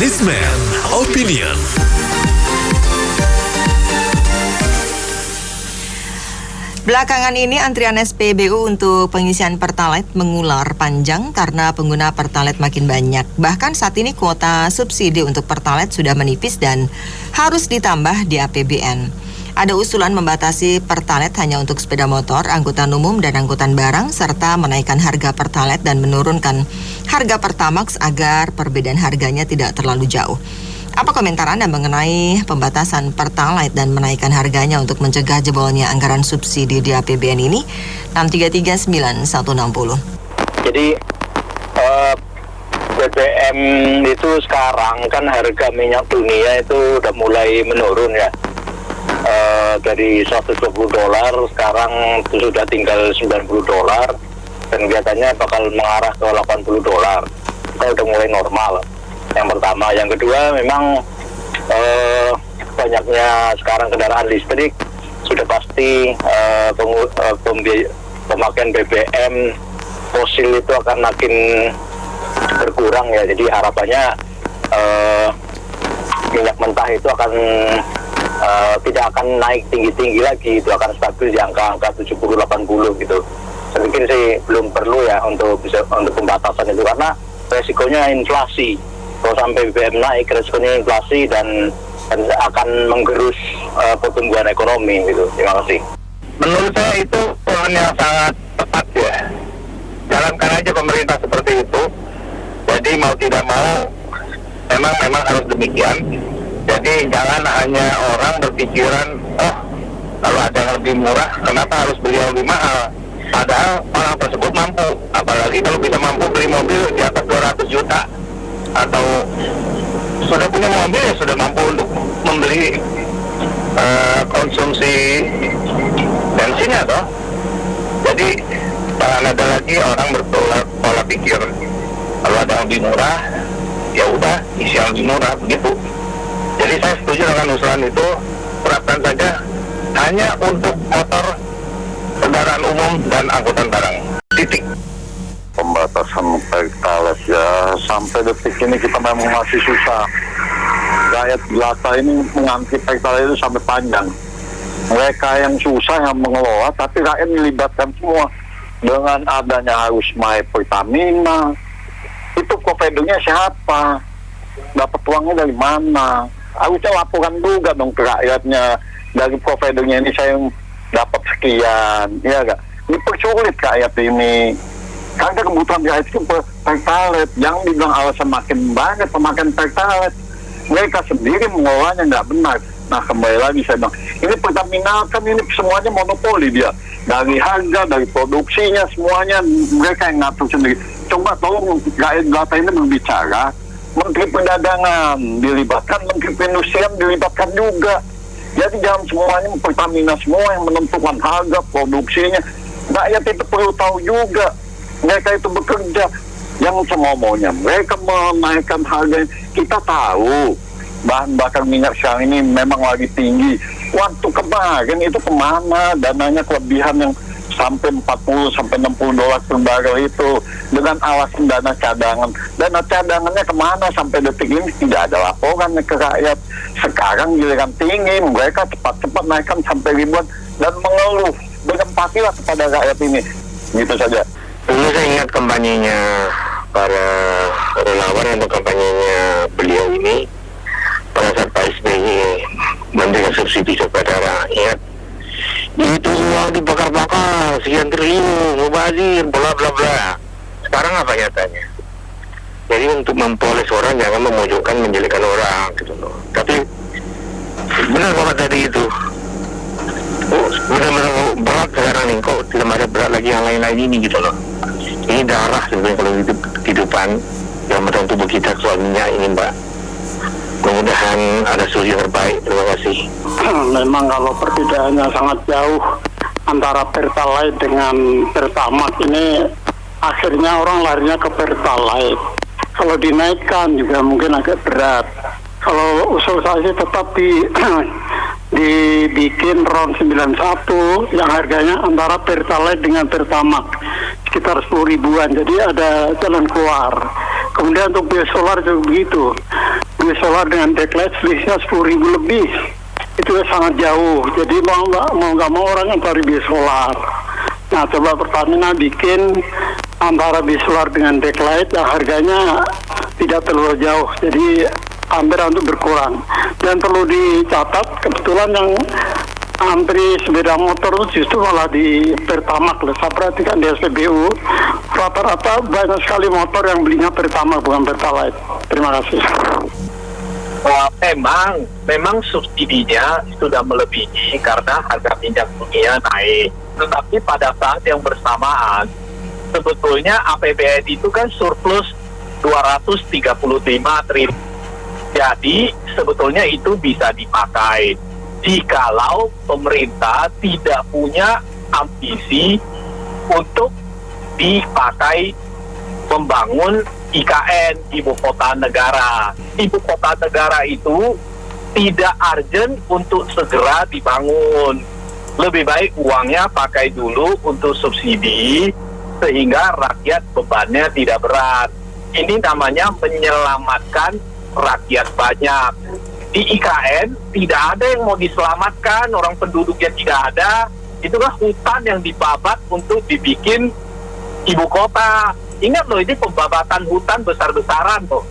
Newsman Opinion. Belakangan ini antrian SPBU untuk pengisian Pertalite mengular panjang karena pengguna Pertalite makin banyak. Bahkan saat ini kuota subsidi untuk Pertalite sudah menipis dan harus ditambah di APBN. Ada usulan membatasi Pertalite hanya untuk sepeda motor, angkutan umum, dan angkutan barang, serta menaikkan harga Pertalite dan menurunkan harga Pertamax agar perbedaan harganya tidak terlalu jauh. Apa komentar Anda mengenai pembatasan Pertalite dan menaikkan harganya untuk mencegah jebolnya anggaran subsidi di APBN ini? 6339160. Jadi BBM itu sekarang kan harga minyak dunia itu udah mulai menurun ya. Dari $120 sekarang sudah tinggal $90 dan kelihatannya bakal mengarah ke $80. Kita udah mulai normal. Yang pertama, yang kedua memang banyaknya sekarang kendaraan listrik sudah pasti pemakaian BBM fosil itu akan makin berkurang ya. Jadi harapannya minyak mentah itu akan tidak akan naik tinggi-tinggi lagi, itu akan stabil di angka 70-80 gitu. Saya pikir sih belum perlu ya untuk pembatasan itu karena resikonya inflasi. Kalau sampai BBM naik, resikonya inflasi dan akan menggerus pertumbuhan ekonomi gitu. Terima kasih. Menurut saya itu poin yang sangat tepat ya. Jalankan aja pemerintah seperti itu. Jadi mau tidak mau memang harus demikian. Jadi jangan hanya orang berpikiran, oh kalau ada yang lebih murah, kenapa harus beli yang lebih mahal? Padahal orang tersebut mampu, apalagi kalau bisa mampu beli mobil di atas 200 juta atau sudah punya mobil ya sudah mampu untuk membeli konsumsi bensinnya toh. Jadi jangan ada lagi orang berpola pikir kalau ada yang lebih murah ya udah isi yang lebih murah begitu. Jadi saya setuju dengan usulan itu, terapkan saja hanya untuk motor, kendaraan umum dan angkutan barang. Titik. Pembatasan Pertalite ya sampai detik ini kita memang masih susah. Rakyat jelata ini mengantri Pertalite itu sampai panjang. Mereka yang susah yang mengelola, tapi rakyat melibatkan semua. Dengan adanya harus My Pertamina, itu kopedonya siapa? Dapat uangnya dari mana? Harusnya laporan juga dong ke rakyatnya. Dari providernya ini saya dapat sekian, ya enggak? Dipersulit rakyat ini. Karena kebutuhan rakyat itu Pertalite. Jangan dibilang alasan makin banyak pemakaian Pertalite. Mereka sendiri mengelolanya nggak benar. Nah kembali lagi saya bilang, ini Pertamina kan ini semuanya monopoli dia. Dari harga, dari produksinya, semuanya mereka yang ngatur sendiri. Coba tolong rakyat jelata ini berbicara. Menteri Perdagangan dilibatkan, Menteri Perindustrian dilibatkan juga. Jadi jangan semuanya Pertamina semua yang menentukan harga produksinya. Rakyat itu perlu tahu juga. Mereka itu bekerja. Yang semua maunya mereka menaikkan harga. Kita tahu bahan bakar minyak sekarang ini memang lagi tinggi. Waktu kemarin itu kemana dananya kelebihan yang sampai 40 sampai $60 per barel itu dengan alasan dana cadangan. Dana cadangannya kemana sampai detik ini tidak ada laporan ke rakyat. Sekarang giliran tinggi, mereka cepat-cepat naikkan sampai ribuan dan mengeluh. Berempatilah kepada rakyat ini. Gitu saja. Dulu saya ingat kampanyenya para relawan untuk kampanyenya beliau ini pada saat Pak SBY memberikan subsidi kepada rakyat. Itu uang dibakar-bakar, sekian triliun, mubazir, bla bla bla. Sekarang apa nyatanya? Jadi untuk mempoles orang jangan memojokkan, menjelekan orang gitu loh. Tapi benar Bapak tadi itu. Oh, benar-benar berat sekarang nih, kok tidak ada berat lagi yang lain-lain ini gitu loh. Ini darah sebenarnya kalau hidup kehidupan yang dalam tubuh kita soal minyak ini Mbak. Mudah-mudahan ada solusi yang terbaik. Terima kasih. Memang kalau perbedaannya sangat jauh antara Pertalite dengan Pertamax ini, akhirnya orang larinya ke Pertalite. Kalau dinaikkan juga mungkin agak berat. Kalau usul saya sih tetap dibikin RON 91 yang harganya antara Pertalite dengan Pertamax sekitar 10 ribuan. Jadi ada jalan keluar. Kemudian untuk biosolar juga begitu. mobil solar dengan backlight selisihnya 10.000 lebih. Itu sangat jauh. Jadi mau nggak mau orang yang cari bis solar. Nah, coba Pertamina bikin antara bis solar dengan backlight yang harganya tidak terlalu jauh. Jadi hampir untuk berkurang. Dan perlu dicatat, kebetulan yang antri sepeda motor itu justru malah di Pertamax. Saya perhatikan di SPBU rata-rata banyak sekali motor yang belinya Pertamax bukan Pertalite. Terima kasih. Memang subsidinya sudah melebihi karena harga minyak dunia naik. Tetapi pada saat yang bersamaan sebetulnya APBN itu kan surplus 235 triliun. Jadi sebetulnya itu bisa dipakai jikalau pemerintah tidak punya ambisi untuk dipakai membangun IKN, Ibu Kota Negara. Ibu Kota Negara itu tidak urgent untuk segera dibangun. Lebih baik uangnya pakai dulu untuk subsidi sehingga rakyat bebannya tidak berat. Ini namanya menyelamatkan rakyat banyak. Di IKN tidak ada yang mau diselamatkan, orang penduduknya tidak ada. Itu kan hutan yang dibabat untuk dibikin ibu kota. Ingat loh, ini pembabatan hutan besar-besaran tuh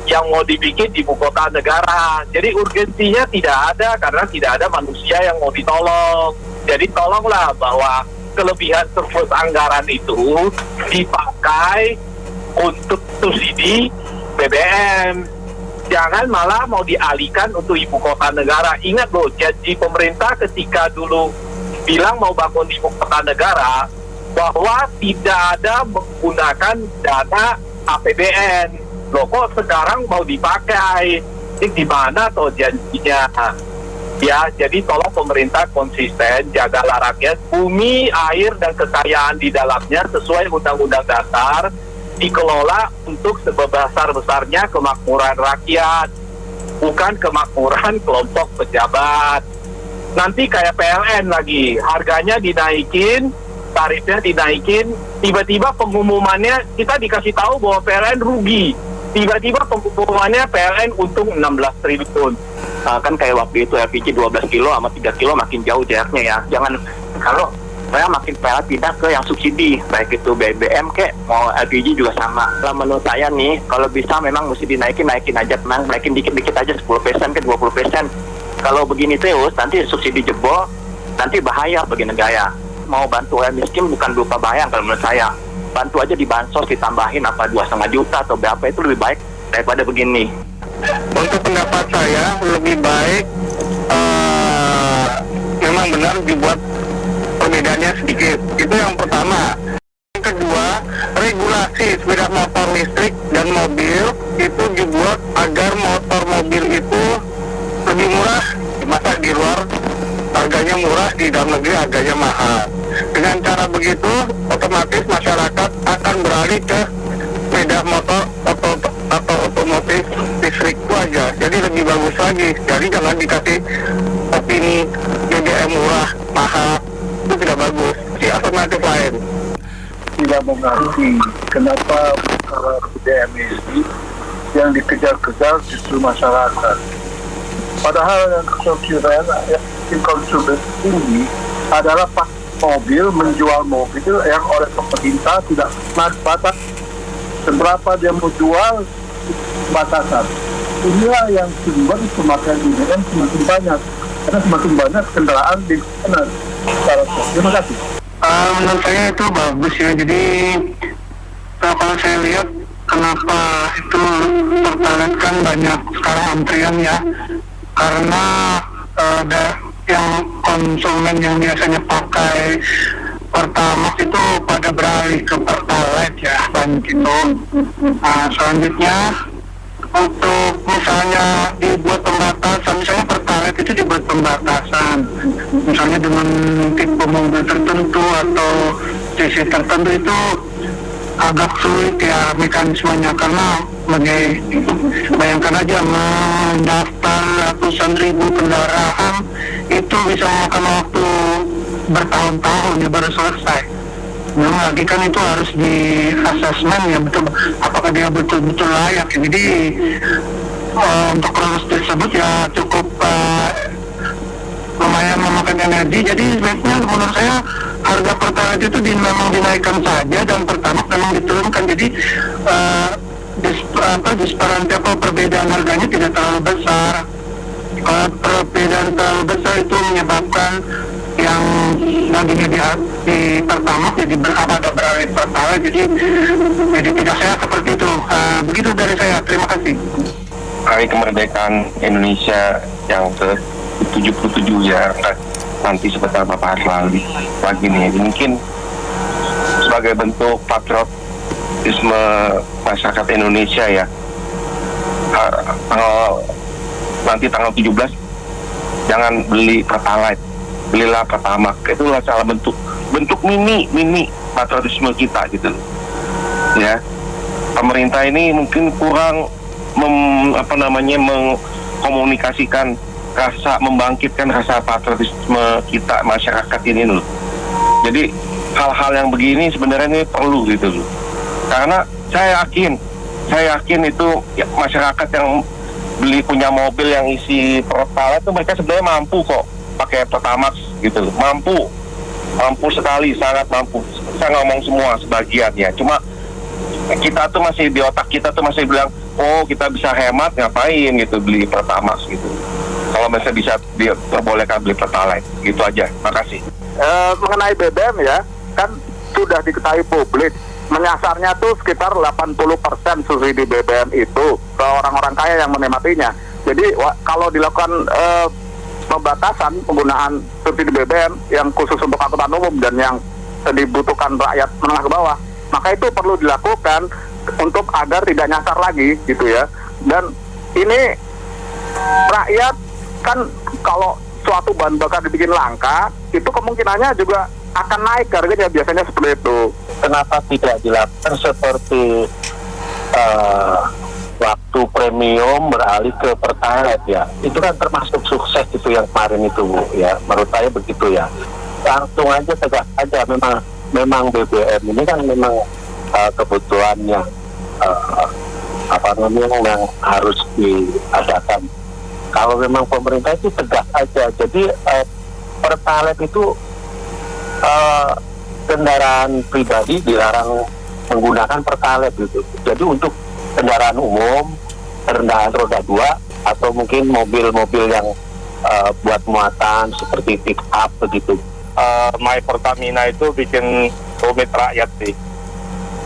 yang mau dibikin ibu kota negara. Jadi urgensinya tidak ada karena tidak ada manusia yang mau ditolong. Jadi tolonglah bahwa kelebihan surplus anggaran itu dipakai untuk subsidi BBM. Jangan malah mau dialihkan untuk ibu kota negara. Ingat loh, janji pemerintah ketika dulu bilang mau bangun ibu kota negara bahwa tidak ada menggunakan dana APBN. Loh kok sekarang mau dipakai? Ini di mana toh janjinya? Ya, jadi tolong pemerintah konsisten, jagalah rakyat, bumi, air, dan kekayaan di dalamnya sesuai Undang-Undang Dasar dikelola untuk sebesar-besarnya kemakmuran rakyat, bukan kemakmuran kelompok pejabat. Nanti kayak PLN lagi, harganya dinaikin, tarifnya dinaikin, tiba-tiba pengumumannya kita dikasih tahu bahwa PLN rugi, tiba-tiba pengumumannya PLN untung 16 triliun. Kan kayak waktu itu LPG 12 kilo sama 3 kilo makin jauh jaraknya ya. Jangan, kalau saya makin PLN pindah ke yang subsidi, baik itu BBM kek, mau LPG juga sama. Lah menurut saya nih, kalau bisa memang mesti naikin aja, memang naikin dikit-dikit aja 10% ke 20%. Kalau begini terus, nanti subsidi jebol, nanti bahaya bagi negara. Mau bantu orang miskin bukan berupa bayang kalau menurut saya. Bantu aja di bansos ditambahin apa 2,5 juta atau berapa, itu lebih baik daripada begini. Untuk pendapat saya lebih baik memang benar dibuat perbedaannya sedikit. Itu yang pertama. Yang kedua, regulasi sepeda motor listrik dan mobil itu dibuat agar motor mobil itu lebih murah. Masa di luar harganya murah, di dalam negeri harganya mahal. Dengan cara begitu, otomatis masyarakat akan beralih ke sepeda motor atau otomotif listrik itu aja. Jadi lebih bagus lagi. Jadi jangan dikasih opini BBM murah, mahal. Itu tidak bagus. Si alternatif lain. Tidak mengerti kenapa BBM ini yang dikejar-kejar justru masyarakat. Padahal yang konsumen tinggi adalah mobil, menjual mobil yang oleh pemerintah tidak batas. Seberapa dia mau jual batasan. Inilah yang sumber pemakaian BBM semakin banyak. Karena semakin banyak kendaraan di sana. Terima kasih. Menurut saya itu bagus ya. Jadi kalau saya lihat kenapa itu Pertalite kan banyak sekarang antrian ya, karena ada yang konsumen yang biasanya pakai Pertamax itu pada beralih ke Pertalite ya, banyak itu. Nah, selanjutnya untuk misalnya dibuat pembatasan, misalnya Pertalite itu dibuat pembatasan, misalnya dengan tipe mobil tertentu atau CC tertentu, itu agak sulit ya mekanismenya, karena bayangkan aja mendaftar ratusan ribu kendaraan itu bisa makan waktu bertahun-tahun ya baru selesai. Nah, lagi kan itu harus di asesmen ya, betul apakah dia betul-betul layak. Jadi untuk proses tersebut ya cukup lumayan memakan energi. Jadi sebaiknya menurut saya harga Pertalite itu memang dinaikkan saja dan Pertamax memang diturunkan. Jadi disparansi atau perbedaan harganya tidak terlalu besar. Kalau perbedaan terlalu besar itu menyebabkan yang nantinya di Pertamax jadi beralih Pertalite, jadi tidak sehat seperti itu. Begitu dari saya, terima kasih. Hari kemerdekaan Indonesia yang ke-77 ya, nanti sebentar Bapak Harlali lagi nih, mungkin sebagai bentuk patriotisme masyarakat Indonesia ya, tanggal 17 jangan beli Pertalite, belilah Pertamax. Itulah salah bentuk mini patriotisme kita gitu ya. Pemerintah ini mungkin kurang mengkomunikasikan membangkitkan rasa patriotisme kita masyarakat ini loh. Jadi hal-hal yang begini sebenarnya ini perlu gitu loh. Karena saya yakin itu ya, masyarakat yang punya mobil yang isi Pertalite itu mereka sebenarnya mampu kok pakai Pertamax gitu loh. Mampu sekali, sangat mampu. Saya ngomong semua sebagian ya. Cuma kita tuh masih di otak kita tuh masih bilang, oh kita bisa hemat, ngapain gitu beli Pertamax gitu. Kalau misalnya bisa diperbolehkan beli Pertalite, gitu aja. Makasih. Mengenai BBM ya, kan sudah diketahui publik, menyasarnya tuh sekitar 80% subsidi BBM itu ke orang-orang kaya yang menikmatinya. Jadi kalau dilakukan pembatasan penggunaan subsidi BBM yang khusus untuk angkutan umum dan yang dibutuhkan rakyat menengah ke bawah, maka itu perlu dilakukan untuk agar tidak nyasar lagi gitu ya. Dan ini rakyat kan kalau suatu bahan bakar dibikin langka, itu kemungkinannya juga akan naik harganya, biasanya seperti itu. Kenapa tidak dilakukan seperti waktu premium beralih ke Pertalite ya? Itu kan termasuk sukses itu yang kemarin itu Bu ya, menurut saya begitu ya. Langsung aja tegas aja, memang BBM ini kan memang kebutuhannya yang harus diadakan. Kalau memang pemerintah itu tegas aja. Jadi Pertalite itu kendaraan pribadi dilarang menggunakan Pertalite gitu. Jadi untuk kendaraan umum, kendaraan roda 2 atau mungkin mobil-mobil yang buat muatan seperti pick up begitu. My Pertamina itu bikin rumit rakyat sih.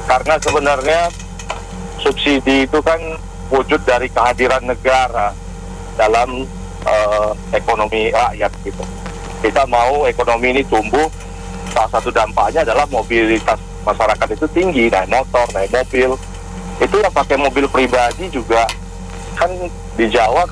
Karena sebenarnya subsidi itu kan wujud dari kehadiran negara dalam ekonomi rakyat gitu. Kita mau ekonomi ini tumbuh, salah satu dampaknya adalah mobilitas masyarakat itu tinggi, naik motor, naik mobil. Itu yang pakai mobil pribadi juga kan di Jawa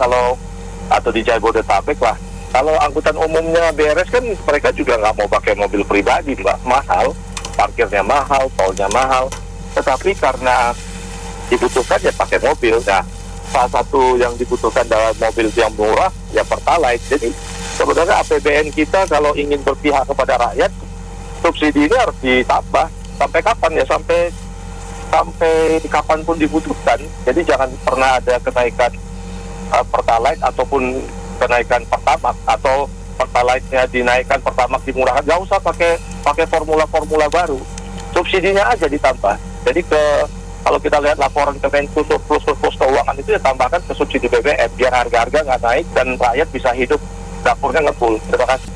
atau di Jabodetabek lah. Kalau angkutan umumnya beres kan mereka juga nggak mau pakai mobil pribadi, Mbak. Mahal, parkirnya mahal, tolnya mahal. Tetapi karena dibutuhkan ya pakai mobil. Nah, salah satu yang dibutuhkan dalam mobil yang murah ya Pertalite. Jadi sebenarnya APBN kita kalau ingin berpihak kepada rakyat, subsidi ini harus ditambah. Sampai kapan ya? Sampai kapanpun dibutuhkan. Jadi jangan pernah ada kenaikan Pertalite ataupun kenaikan Pertamax, atau Pertalite-nya dinaikkan, Pertamax dimurahkan. Nggak usah pakai formula-formula baru. Subsidinya aja ditambah. Jadi kalau kita lihat laporan Kemenku surplus keuangan itu ya tambahkan ke subsidi BBM biar harga-harga nggak naik dan rakyat bisa hidup dapurnya ngefull. Terima kasih.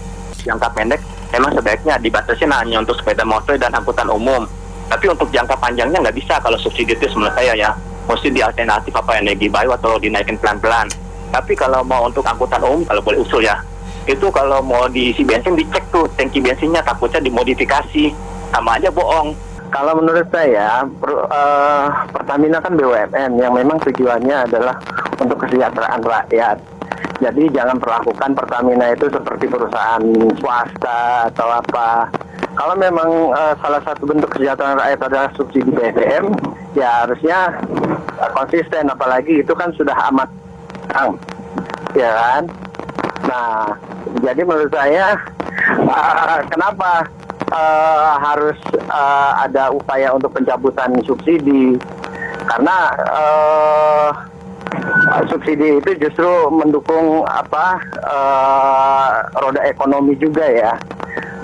Jangka pendek memang sebaiknya dibatasi hanya untuk sepeda motor dan angkutan umum. Tapi untuk jangka panjangnya nggak bisa kalau subsidi itu menurut saya ya. Mesti di alternatif energi baru atau dinaikin pelan-pelan. Tapi kalau mau untuk angkutan umum, kalau boleh usul ya, itu kalau mau diisi bensin dicek tuh tangki bensinnya, takutnya dimodifikasi, sama aja bohong. Kalau menurut saya, Pertamina kan BUMN yang memang tujuannya adalah untuk kesejahteraan rakyat. Jadi jangan perlakukan Pertamina itu seperti perusahaan swasta atau apa. Kalau memang salah satu bentuk kesejahteraan rakyat adalah subsidi BBM, ya harusnya konsisten. Apalagi itu kan sudah amat ya kan. Nah, jadi menurut saya kenapa harus ada upaya untuk pencabutan subsidi? Karena subsidi itu justru mendukung roda ekonomi juga ya.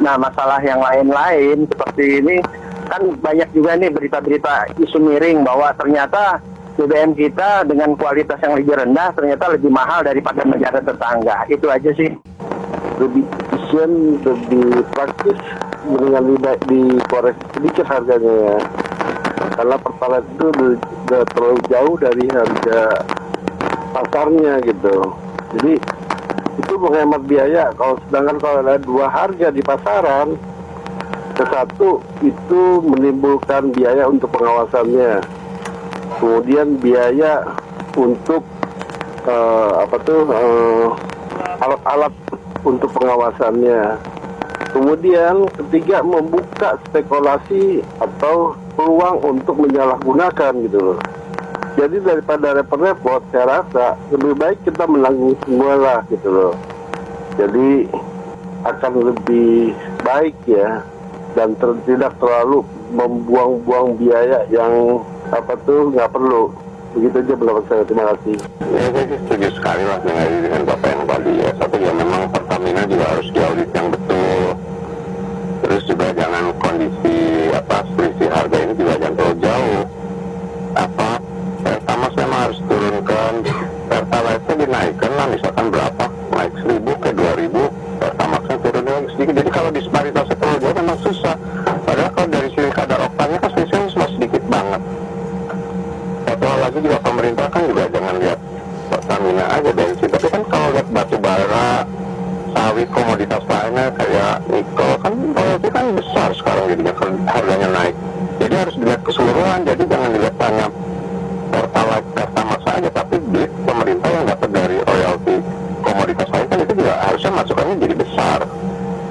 Nah, masalah yang lain-lain seperti ini kan banyak juga nih berita-berita isu miring bahwa ternyata BBM kita dengan kualitas yang lebih rendah ternyata lebih mahal daripada negara tetangga. Itu aja sih. Lebih efisien, lebih praktis, dengan dikoreksi sedikit harganya ya. Karena Pertalite itu udah terlalu jauh dari harga pasarnya gitu. Jadi itu menghemat biaya. Sedangkan kalau ada dua harga di pasaran, satu itu menimbulkan biaya untuk pengawasannya, kemudian biaya untuk alat-alat untuk pengawasannya, kemudian ketiga membuka spekulasi atau peluang untuk menyalahgunakan gitu loh. Jadi daripada repot-repot, saya rasa lebih baik kita menanggung semua lah gitu loh. Jadi akan lebih baik ya, dan tidak terlalu membuang-buang biaya yang nggak perlu. Begitu aja pendapat saya. Terima kasih. Ya, saya setuju sekali lah dengan Bapak yang tadi ya. Satu ya, memang Pertamina juga harus diaudit yang betul. Terus juga jangan kondisi selisih harga ini juga jangan terlalu jauh. Pertamax memang harus turunkan, Pertalite-nya dinaikkan lah, misalkan berapa, naik 1.000 ke 2.000, Pertamax-nya turun lagi sedikit. Jadi kalau disparitasnya terlalu jauh memang susah. Padahal kalau dari sini kadar oktannya kan selisihnya cuma sedikit banget. Satu hal lagi juga, pemerintah kan juga jangan lihat Pertamina aja bensin, tapi kan kalau lihat batu bara, sawit, komoditas lainnya kayak nikel kan royalti kan besar sekarang jadinya kalau harganya naik. Jadi harus dilihat keseluruhan, jadi jangan dilihat hanya Pertalite, Pertamax saja, tapi duit pemerintah yang dapat dari royalti komoditas lain kan itu juga harusnya masukannya jadi besar.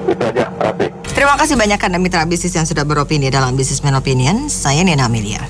Itu aja, Raffi. Terima kasih banyak Anda mitra bisnis yang sudah beropini dalam Businessman Opinion. Saya Nena Amelia.